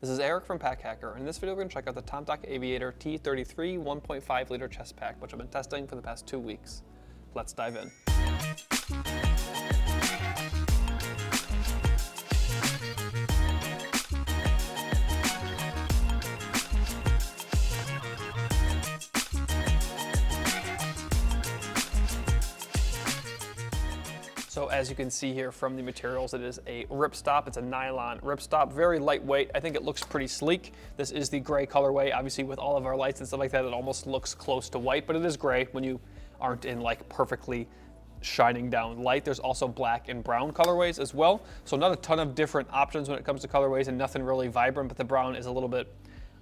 This is Eric from Pack Hacker, and in this video we're going to check out the tomtoc Aviator T33 1.5 liter chest pack, which I've been testing for the past 2 weeks. Let's dive in. So as you can see here from the materials, it is a ripstop. It's a nylon ripstop, very lightweight. I think it looks pretty sleek. This is the gray colorway. Obviously with all of our lights and stuff like that, it almost looks close to white, but it is gray when you aren't in like perfectly shining down light. There's also black and brown colorways as well. So not a ton of different options when it comes to colorways and nothing really vibrant, but the brown is a little bit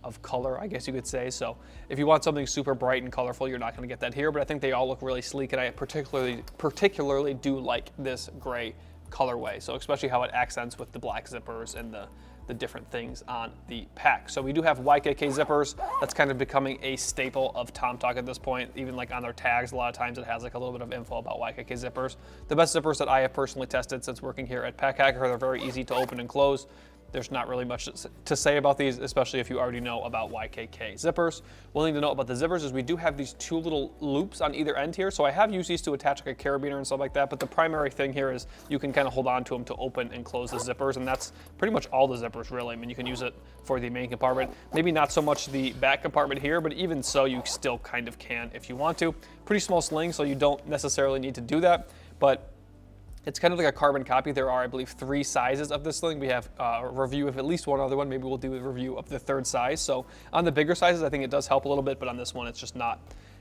of color, I guess you could say. So if you want something super bright and colorful, you're not going to get that here, but I think they all look really sleek, and I particularly do like this gray colorway. So especially how it accents with the black zippers and the different things on the pack. So we do have YKK zippers. That's kind of becoming a staple of tomtoc at this point. Even like on their tags, a lot of times it has like a little bit of info about YKK zippers. The best zippers that I have personally tested since working here at Pack Hacker, they're very easy to open and close. There's not really much to say about these, especially if you already know about YKK zippers. One thing to note about the zippers is we do have these two little loops on either end here. So I have used these to attach like a carabiner and stuff like that, but the primary thing here is you can kind of hold on to them to open and close the zippers, and that's pretty much all the zippers really. I mean, you can use it for the main compartment, maybe not so much the back compartment here, but even so, you still kind of can if you want to. Pretty small sling, so you don't necessarily need to do that, but it's kind of like a carbon copy. There are, I believe, 3 sizes of this sling. We have a review of at least one other one. Maybe we'll do a review of the 3rd size. So on the bigger sizes, I think it does help a little bit, but on this one, it's just not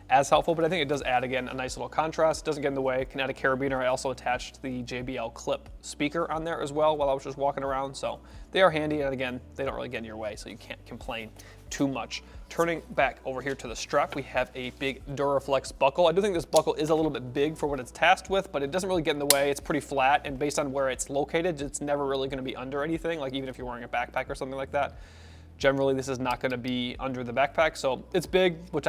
as helpful. But I think it does add, again, a nice little contrast. It doesn't get in the way. It can add a carabiner. I also attached the JBL clip speaker on there as well while I was just walking around. So they are handy, and again, they don't really get in your way, so you can't complain too much. Turning back over here to the strap, we have a big Duraflex buckle. I do think this buckle is a little bit big for what it's tasked with, but it doesn't really get in the way. It's pretty flat, and based on where it's located, it's never really going to be under anything, like even if you're wearing a backpack or something like that. Generally, this is not going to be under the backpack, so it's big, which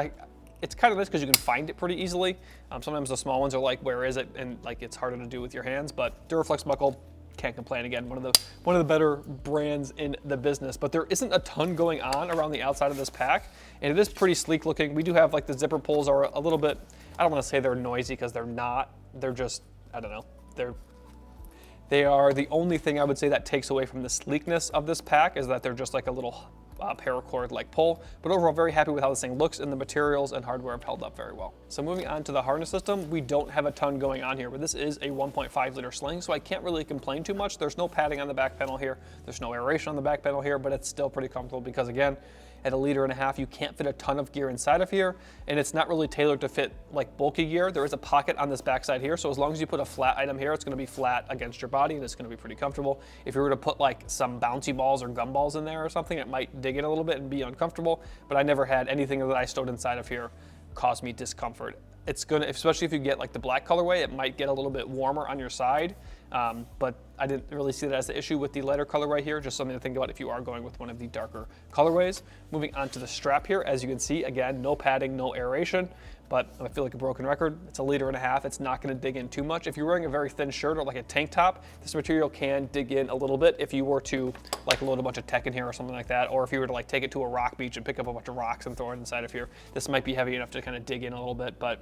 it's kind of nice because you can find it pretty easily. Sometimes the small ones are like, where is it? And like it's harder to do with your hands, but Duraflex buckle, can't complain. Again, one of the better brands in the business, but there isn't a ton going on around the outside of this pack, and it is pretty sleek looking. We do have like the zipper pulls are a little bit, I don't want to say they're noisy because they're not. They're just, I don't know. They are the only thing I would say that takes away from the sleekness of this pack is that they're just like a little paracord like pull, but overall very happy with how this thing looks, and the materials and hardware have held up very well. So moving on to the harness system, we don't have a ton going on here, but this is a 1.5 liter sling, so I can't really complain too much. There's no padding on the back panel here. There's no aeration on the back panel here, but it's still pretty comfortable because again, at 1.5 liters, you can't fit a ton of gear inside of here, and it's not really tailored to fit like bulky gear. There is a pocket on this backside here, so as long as you put a flat item here, it's going to be flat against your body, and it's going to be pretty comfortable. If you were to put like some bouncy balls or gumballs in there or something, it might dig in a little bit and be uncomfortable, but I never had anything that I stowed inside of here cause me discomfort. It's gonna, especially if you get like the black colorway, it might get a little bit warmer on your side, but I didn't really see that as the issue with the lighter colorway here, just something to think about if you are going with one of the darker colorways. Moving on to the strap here, as you can see, again, no padding, no aeration, but I feel like a broken record. It's 1.5 liters. It's not gonna dig in too much. If you're wearing a very thin shirt or like a tank top, this material can dig in a little bit if you were to like load a bunch of tech in here or something like that, or if you were to like take it to a rock beach and pick up a bunch of rocks and throw it inside of here, this might be heavy enough to kind of dig in a little bit, but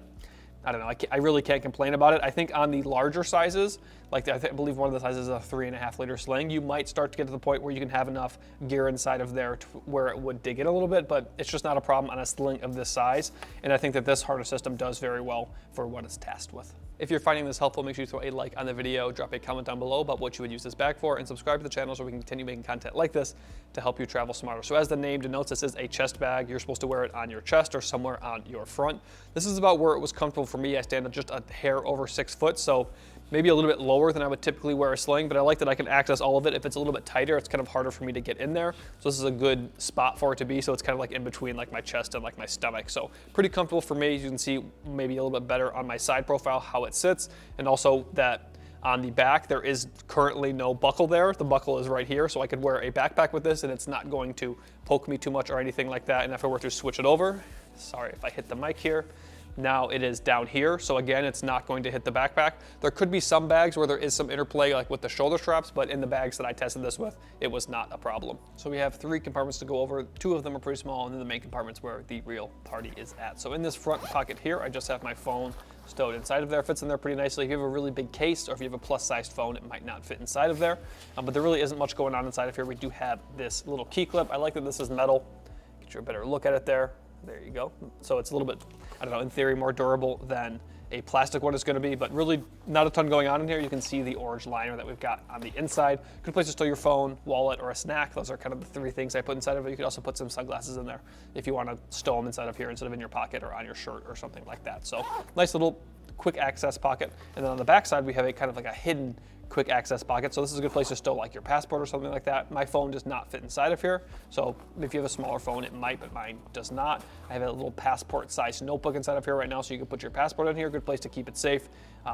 I don't know, I really can't complain about it. I think on the larger sizes, like I believe one of the sizes is a 3.5 liter sling, you might start to get to the point where you can have enough gear inside of there to where it would dig in a little bit, but it's just not a problem on a sling of this size. And I think that this harness system does very well for what it's tasked with. If you're finding this helpful, make sure you throw a like on the video, drop a comment down below about what you would use this bag for, and subscribe to the channel so we can continue making content like this to help you travel smarter. So as the name denotes, this is a chest bag. You're supposed to wear it on your chest or somewhere on your front. This is about where it was comfortable for me. I stand at just a hair over 6 foot, so maybe a little bit lower than I would typically wear a sling, but I like that I can access all of it. If it's a little bit tighter, it's kind of harder for me to get in there. So this is a good spot for it to be. So it's kind of like in between like my chest and like my stomach. So pretty comfortable for me. You can see maybe a little bit better on my side profile how it sits, and also that on the back, there is currently no buckle there. The buckle is right here, so I could wear a backpack with this and it's not going to poke me too much or anything like that. And if I were to switch it over, sorry if I hit the mic here, Now it is down here, so again, it's not going to hit the backpack. There could be some bags where there is some interplay like with the shoulder straps, but in the bags that I tested this with, it was not a problem. So we have 3 compartments to go over. 2 of them are pretty small, and then the main compartment's where the real party is at. So in this front pocket here, I just have my phone stowed inside of there. It fits in there pretty nicely. If you have a really big case or if you have a plus-sized phone, it might not fit inside of there, but there really isn't much going on inside of here. We do have this little key clip. I like that this is metal. Get you a better look at it there. There you go. So it's a little bit, I don't know, in theory more durable than a plastic one is going to be, but really not a ton going on in here. You can see the orange liner that we've got on the inside. Good place to store your phone, wallet, or a snack. Those are kind of the 3 things I put inside of it. You could also put some sunglasses in there if you want to stow them inside of here instead of in your pocket or on your shirt or something like that. So nice little quick access pocket. And then on the back side, we have a kind of like a hidden quick access pocket. So this is a good place to stow like your passport or something like that. My phone does not fit inside of here. So if you have a smaller phone, it might, but mine does not. I have a little passport sized notebook inside of here right now, so you can put your passport in here. Good place to keep it safe.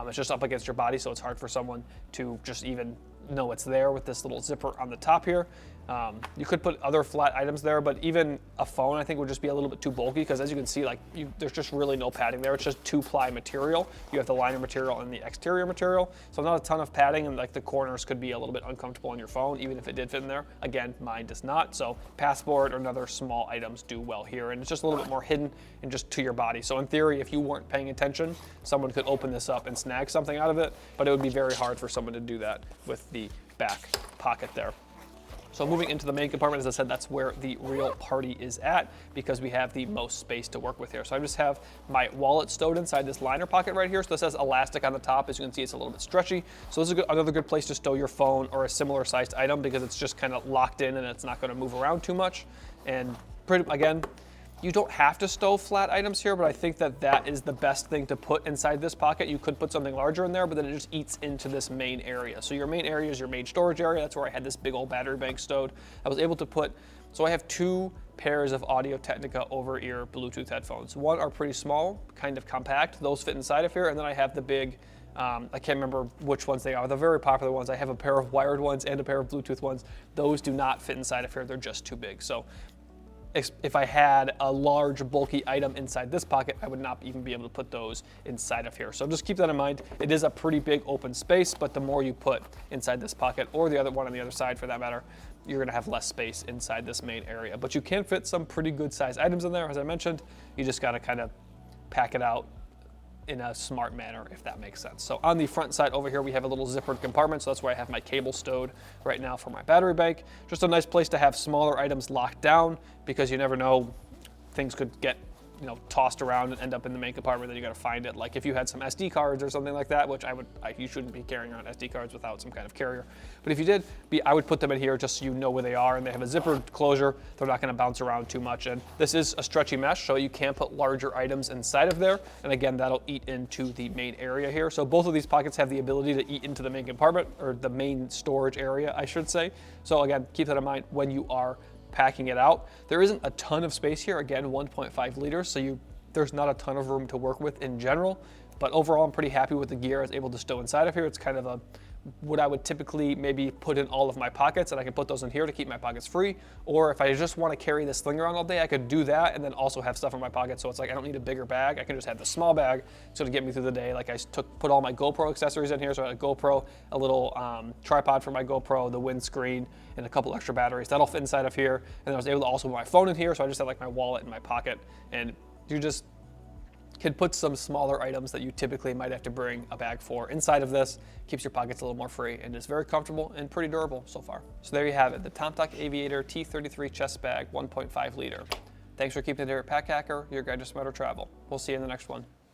It's just up against your body, so it's hard for someone to just even know it's there with this little zipper on the top here. You could put other flat items there, but even a phone I think would just be a little bit too bulky because as you can see, there's just really no padding there. It's just 2-ply material. You have the liner material and the exterior material, so not a ton of padding, and like the corners could be a little bit uncomfortable on your phone, even if it did fit in there. Again, mine does not, so passport or other small items do well here, and it's just a little bit more hidden and just to your body. So in theory, if you weren't paying attention, someone could open this up and snag something out of it, but it would be very hard for someone to do that with the back pocket there. So moving into the main compartment, as I said, that's where the real party is at because we have the most space to work with here. So I just have my wallet stowed inside this liner pocket right here. So this has elastic on the top. As you can see, it's a little bit stretchy. So this is another good place to stow your phone or a similar sized item because it's just kind of locked in and it's not going to move around too much. And again, you don't have to stow flat items here, but I think that that is the best thing to put inside this pocket. You could put something larger in there, but then it just eats into this main area. So your main area is your main storage area. That's where I had this big old battery bank stowed. I was able to put, so I have 2 pairs of Audio-Technica over-ear Bluetooth headphones. One are pretty small, kind of compact. Those fit inside of here, and then I have the big, I can't remember which ones they are. The very popular ones. I have a pair of wired ones and a pair of Bluetooth ones. Those do not fit inside of here. They're just too big. So if I had a large bulky item inside this pocket, I would not even be able to put those inside of here. So just keep that in mind. It is a pretty big open space, but the more you put inside this pocket or the other one on the other side for that matter, you're gonna have less space inside this main area. But you can fit some pretty good size items in there, as I mentioned. You just gotta kind of pack it out in a smart manner, if that makes sense. So on the front side over here, we have a little zippered compartment. So that's where I have my cable stowed right now for my battery bank. Just a nice place to have smaller items locked down because you never know, things could get tossed around and end up in the main compartment, then you got to find it. Like if you had some SD cards or something like that, which you shouldn't be carrying around SD cards without some kind of carrier. But if you did, I would put them in here just so you know where they are, and they have a zippered closure. They're not going to bounce around too much. And this is a stretchy mesh, so you can put larger items inside of there. And again, that'll eat into the main area here. So both of these pockets have the ability to eat into the main compartment, or the main storage area, I should say. So again, keep that in mind when you are packing it out. There isn't a ton of space here. Again, 1.5 liters, so there's not a ton of room to work with in general, but overall I'm pretty happy with the gear I was able to stow inside of here. It's kind of what I would typically maybe put in all of my pockets, and I can put those in here to keep my pockets free. Or if I just want to carry this sling around all day, I could do that and then also have stuff in my pocket. So it's like I don't need a bigger bag. I can just have the small bag so to get me through the day. Like I put all my GoPro accessories in here. So I had a GoPro, a little tripod for my GoPro, the windscreen, and a couple extra batteries. That'll fit inside of here. And I was able to also put my phone in here. So I just had like my wallet in my pocket, and you just can put some smaller items that you typically might have to bring a bag for inside of this. Keeps your pockets a little more free and is very comfortable and pretty durable so far. So there you have it, the tomtoc Aviator T33 chest bag, 1.5 liter. Thanks for keeping it here at Pack Hacker, your guide to smarter travel. We'll see you in the next one.